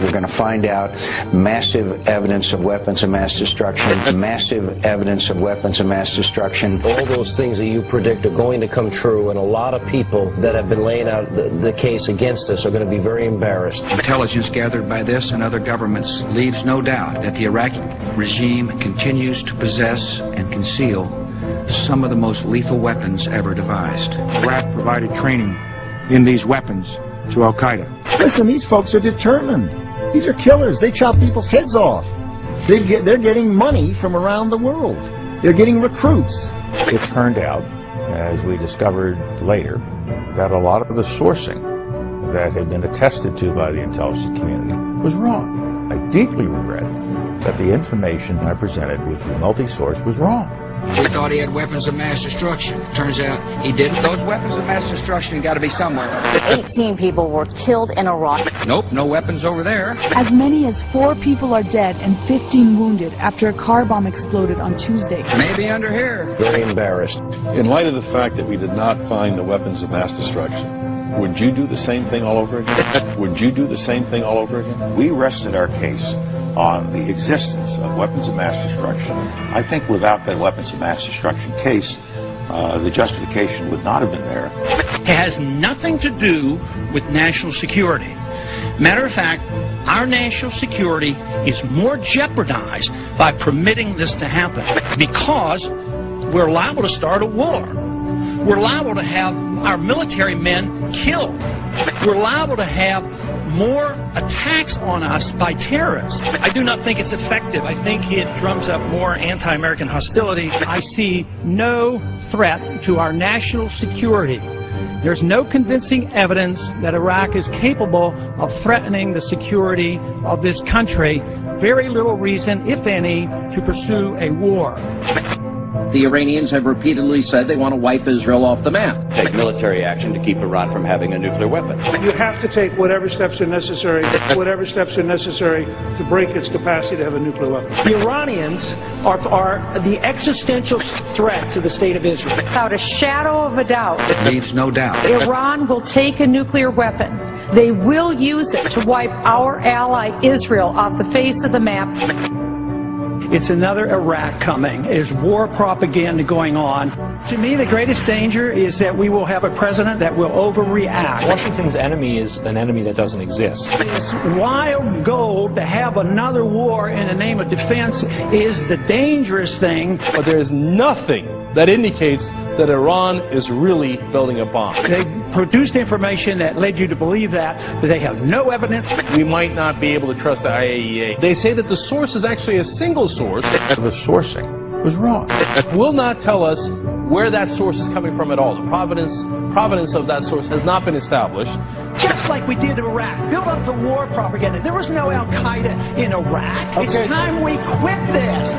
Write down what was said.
We're going to find out massive evidence of weapons of mass destruction, massive evidence of weapons of mass destruction. All those things that you predict are going to come true, and a lot of people that have been laying out the case against us are going to be very embarrassed. Intelligence gathered by this and other governments leaves no doubt that the Iraqi regime continues to possess and conceal some of the most lethal weapons ever devised. Iraq provided training in these weapons to Al-Qaeda. Listen, these folks are determined. These are killers. They chop people's heads off. They're getting money from around the world. They're getting recruits. It turned out, as we discovered later, that a lot of the sourcing that had been attested to by the intelligence community was wrong. I deeply regret that the information I presented, which was multi-source, was wrong. We thought he had weapons of mass destruction. Turns out he didn't. Those weapons of mass destruction got to be somewhere. 18 people were killed in Iraq. Nope, no weapons over there. As many as 4 people are dead and 15 wounded after a car bomb exploded on Tuesday. Maybe under here. Very embarrassed. In light of the fact that we did not find the weapons of mass destruction, would you do the same thing all over again? Would you do the same thing all over again? We rested our case on the existence of weapons of mass destruction. I think without that weapons of mass destruction case, the justification would not have been there. It has nothing to do with national security. Matter of fact, our national security is more jeopardized by permitting this to happen because we're liable to start a war. We're liable to have our military men killed. We're liable to have more attacks on us by terrorists. I do not think it's effective. I think it drums up more anti-American hostility. I see no threat to our national security. There's no convincing evidence that Iraq is capable of threatening the security of this country. Very little reason, if any, to pursue a war. The Iranians have repeatedly said they want to wipe Israel off the map. Take military action to keep Iran from having a nuclear weapon. You have to take whatever steps are necessary to break its capacity to have a nuclear weapon. The Iranians are the existential threat to the state of Israel. Without a shadow of a doubt, It leaves no doubt. Iran will take a nuclear weapon. They will use it to wipe our ally Israel off the face of the map. It's another Iraq coming. There's war propaganda going on. To me, the greatest danger is that we will have a president that will overreact. Washington's enemy is an enemy that doesn't exist. This wild goal to have another war in the name of defense is the dangerous thing. But there is nothing that indicates that Iran is really building a bomb. They produced information that led you to believe that, but they have no evidence. We might not be able to trust the IAEA. They say that the source is actually a single source. The sourcing was wrong. It will not tell us where that source is coming from at all. The provenance of that source has not been established. Just like we did in Iraq. Build up the war propaganda. There was no Al-Qaeda in Iraq. Okay. It's time we quit this.